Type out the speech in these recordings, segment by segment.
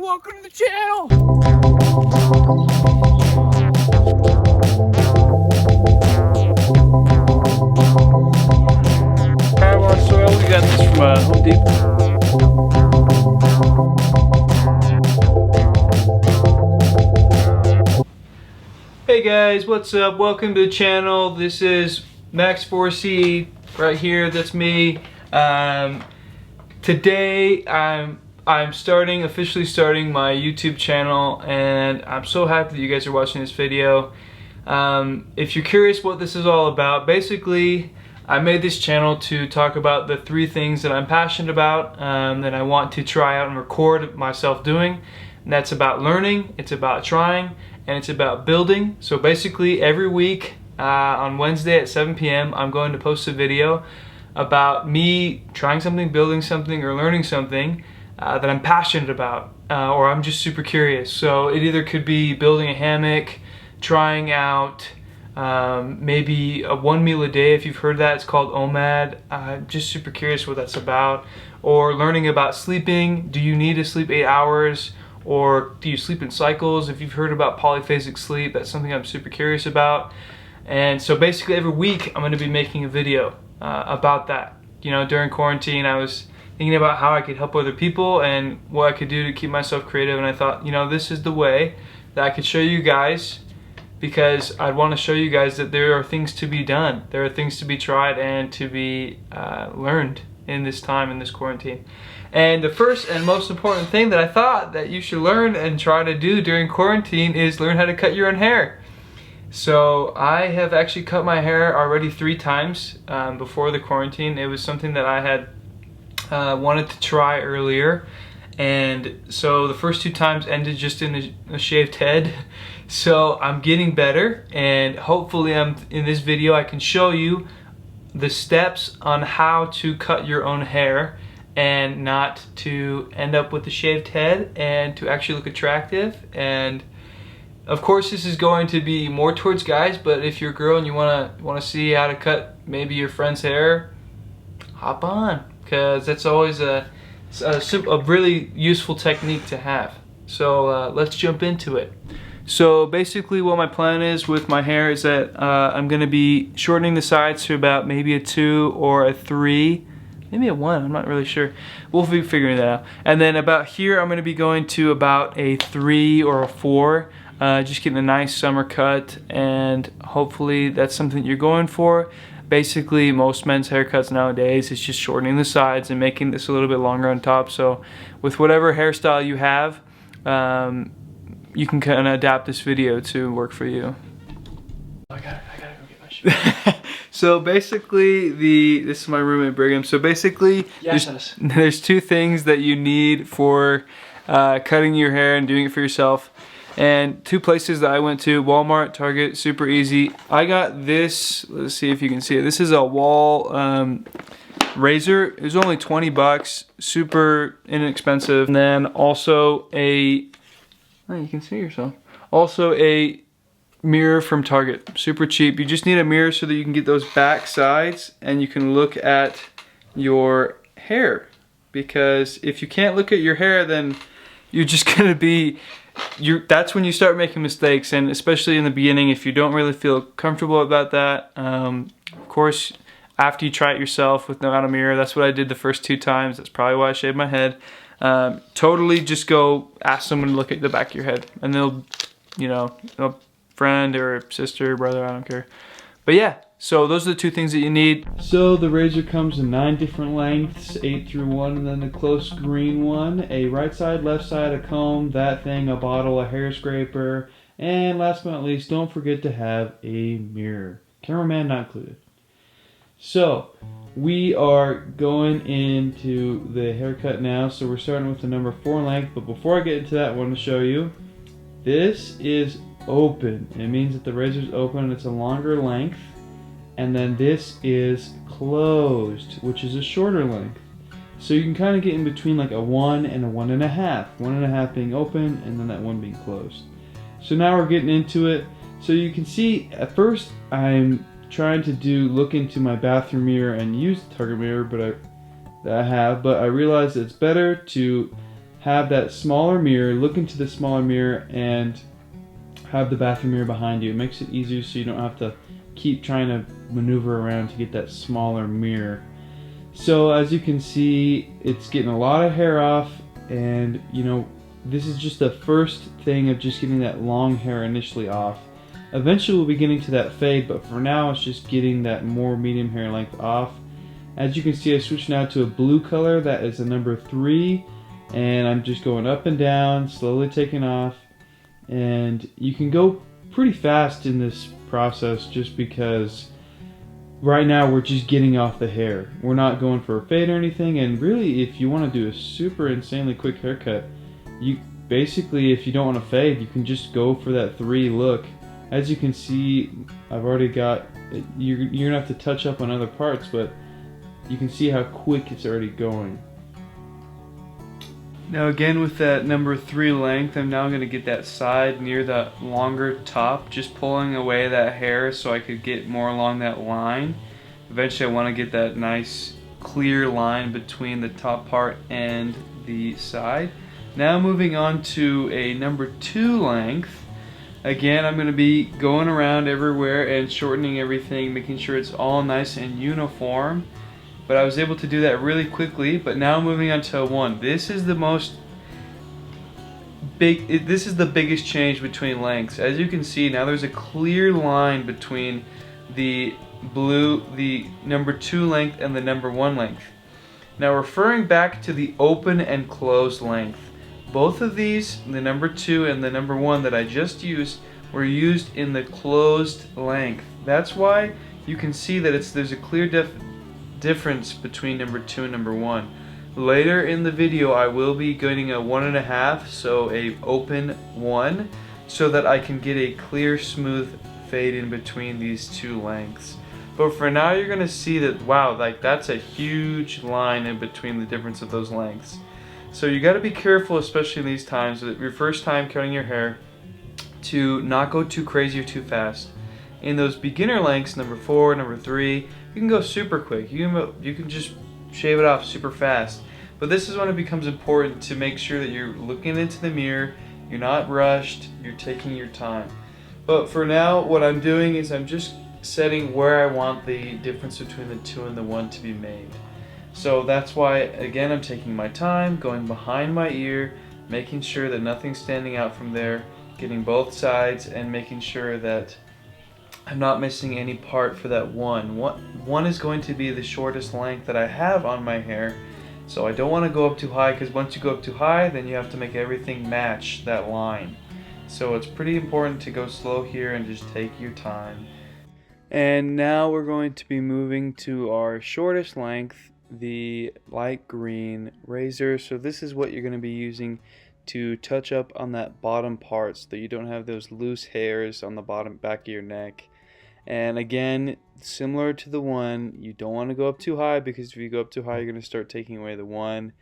welcome to the channel! Paragon soil, we got this from Home Depot. Hey guys, what's up? Welcome to the channel. This is Max 4C right here, that's me. Today I'm officially starting my YouTube channel, and I'm so happy that you guys are watching this video. If you're curious what this is all about, basically I made this channel to talk about the 3 things that I'm passionate about, that I want to try out and record myself doing. And that's about learning, it's about trying, and it's about building. So basically every week on Wednesday at 7 p.m. I'm going to post a video about me trying something, building something, or learning something that I'm passionate about, or I'm just super curious. So it either could be building a hammock, trying out maybe a 1 meal a day, if you've heard that, it's called OMAD. Just super curious what that's about. Or learning about sleeping. Do you need to sleep 8 hours? Or do you sleep in cycles? If you've heard about polyphasic sleep, that's something I'm super curious about. And so basically every week I'm going to be making a video about that. You know, during quarantine I was thinking about how I could help other people and what I could do to keep myself creative, and I thought, you know, this is the way that I could show you guys, because I'd want to show you guys that there are things to be done. There are things to be tried and to be learned in this time, in this quarantine. And the first and most important thing that I thought that you should learn and try to do during quarantine is learn how to cut your own hair. So I have actually cut my hair already 3 times before the quarantine. It was something that I had wanted to try earlier, and so the first 2 times ended just in a shaved head. So I'm getting better, and hopefully in this video I can show you the steps on how to cut your own hair and not to end up with a shaved head, and to actually look attractive. And of course this is going to be more towards guys, but if you're a girl and you wanna see how to cut maybe your friend's hair, hop on, because that's always a really useful technique to have. So let's jump into it. So basically what my plan is with my hair is that I'm going to be shortening the sides to about maybe a 2 or a 3, maybe a 1, I'm not really sure. We'll be figuring that out. And then about here I'm going to be going to about a 3 or a 4, just getting a nice summer cut, and hopefully that's something you're going for. Basically most men's haircuts nowadays is just shortening the sides and making this a little bit longer on top. So with whatever hairstyle you have, you can kind of adapt this video to work for you. I gotta go get my shoe. So basically this is my roommate Brigham. So basically there's 2 things that you need for cutting your hair and doing it for yourself. And 2 places that I went to: Walmart, Target, super easy. I got this, let's see if you can see it. This is a WAHL razor. It was only 20 bucks, super inexpensive. And then also you can see yourself. Also a mirror from Target, super cheap. You just need a mirror so that you can get those back sides and you can look at your hair. Because if you can't look at your hair, then you're just gonna be, that's when you start making mistakes. And especially in the beginning, if you don't really feel comfortable about that, of course after you try it yourself without a mirror, that's what I did the first 2 times. That's probably why I shaved my head. Totally just go ask someone to look at the back of your head, and they'll, you know, a friend or sister, brother, I don't care. But yeah, so those are the 2 things that you need. So the razor comes in 9 different lengths, 8 through 1, and then the close green one, a right side, left side, a comb, that thing, a bottle, a hair scraper, and last but not least, don't forget to have a mirror. Cameraman not included. So we are going into the haircut now, so we're starting with the number 4 length, but before I get into that, I want to show you, this is open. It means that the razor is open and it's a longer length, and then this is closed, which is a shorter length. So you can kind of get in between like a 1 and a 1.5. 1.5 being open and then that 1 being closed. So now we're getting into it. So you can see at first I'm trying to look into my bathroom mirror and use the Target mirror, but I realized it's better to have that smaller mirror, look into the smaller mirror, and have the bathroom mirror behind you. It makes it easier so you don't have to keep trying to maneuver around to get that smaller mirror. So as you can see, it's getting a lot of hair off, and you know, this is just the first thing of just getting that long hair initially off. Eventually we'll be getting to that fade, but for now it's just getting that more medium hair length off. As you can see, I switched now to a blue color. That is a number 3, and I'm just going up and down, slowly taking off. And you can go pretty fast in this process just because right now we're just getting off the hair. We're not going for a fade or anything, and really if you want to do a super insanely quick haircut, you basically, if you don't want to fade, you can just go for that 3 look. As you can see, I've already got, you're gonna have to touch up on other parts, but you can see how quick it's already going. Now again, with that number 3 length, I'm now gonna get that side near the longer top, just pulling away that hair so I could get more along that line. Eventually I want to get that nice clear line between the top part and the side. Now moving on to a number 2 length. Again, I'm going to be going around everywhere and shortening everything, making sure it's all nice and uniform. But I was able to do that really quickly. But now moving on to 1. This is the biggest change between lengths. As you can see, now there's a clear line between the number 2 length and the number 1 length. Now referring back to the open and closed length, both of these, the number 2 and the number 1 that I just used, were used in the closed length. That's why you can see that there's a clear difference between number 2 and number 1. Later in the video I will be getting a 1.5, so a open 1, so that I can get a clear smooth fade in between these 2 lengths. But for now you're going to see that, wow, like that's a huge line in between the difference of those lengths. So you got to be careful, especially in these times, that your first time cutting your hair, to not go too crazy or too fast. In those beginner lengths, number 4, number 3, you can go super quick. You can just shave it off super fast. But this is when it becomes important to make sure that you're looking into the mirror, you're not rushed, you're taking your time. But for now, what I'm doing is I'm just setting where I want the difference between the 2 and the 1 to be made. So that's why, again, I'm taking my time, going behind my ear, making sure that nothing's standing out from there, getting both sides, and making sure that I'm not missing any part for that 1. 1 is going to be the shortest length that I have on my hair, so I don't want to go up too high, because once you go up too high, then you have to make everything match that line. So it's pretty important to go slow here and just take your time. And now we're going to be moving to our shortest length, the light green razor. So this is what you're going to be using to touch up on that bottom part so that you don't have those loose hairs on the bottom back of your neck. And again, similar to the 1, you don't want to go up too high, because if you go up too high you're going to start taking away the 1,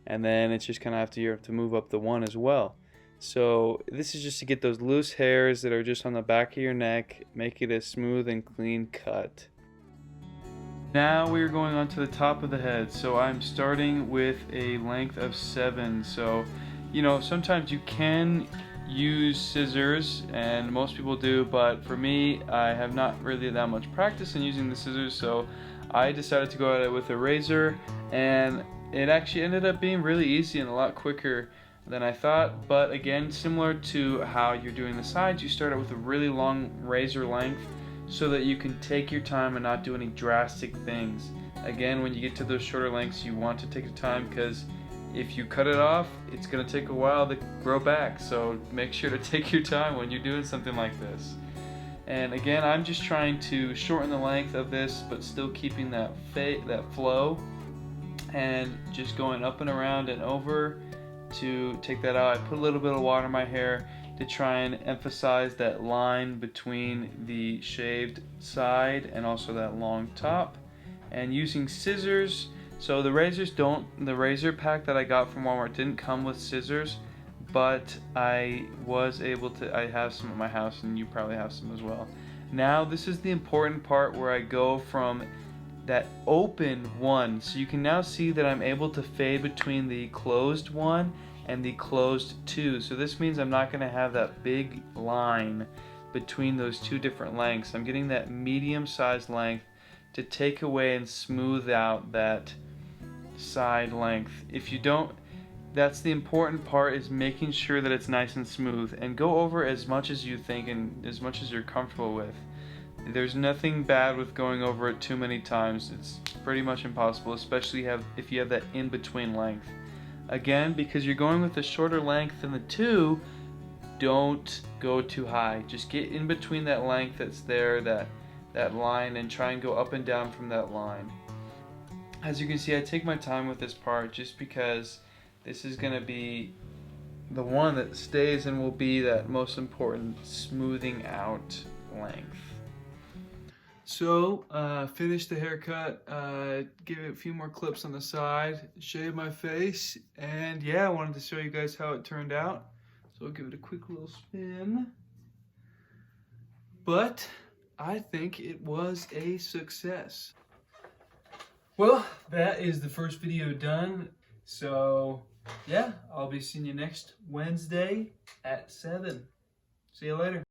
and then it's just kind of you have to move up the 1 as well. So this is just to get those loose hairs that are just on the back of your neck, make it a smooth and clean cut. Now we are going on to the top of the head. So I'm starting with a length of 7. So, you know, sometimes you can use scissors, and most people do, but for me, I have not really that much practice in using the scissors, so I decided to go at it with a razor, and it actually ended up being really easy and a lot quicker than I thought. But again, similar to how you're doing the sides, you start out with a really long razor length so that you can take your time and not do any drastic things. Again, when you get to those shorter lengths, you want to take your time, because if you cut it off, it's going to take a while to grow back. So make sure to take your time when you're doing something like this. And again, I'm just trying to shorten the length of this, but still keeping that flow, and just going up and around and over to take that out. I put a little bit of water in my hair to try and emphasize that line between the shaved side and also that long top. And using scissors, so the razor pack that I got from Walmart didn't come with scissors, but I was able to, I have some at my house, and you probably have some as well. Now this is the important part where I go from that open 1, so you can now see that I'm able to fade between the closed 1 and the closed 2. So this means I'm not going to have that big line between those two different lengths. I'm getting that medium-sized length to take away and smooth out that side length. If you don't, that's the important part, is making sure that it's nice and smooth, and go over as much as you think and as much as you're comfortable with. There's nothing bad with going over it too many times. It's pretty much impossible, especially if you have that in-between length. Again, because you're going with a shorter length than the 2, don't go too high. Just get in between that length that's there, that line, and try and go up and down from that line. As you can see, I take my time with this part just because this is going to be the one that stays and will be that most important smoothing out length. So, finished the haircut, give it a few more clips on the side, shave my face, and yeah, I wanted to show you guys how it turned out. So I'll give it a quick little spin. But I think it was a success. Well, that is the first video done. So yeah, I'll be seeing you next Wednesday at 7. See you later.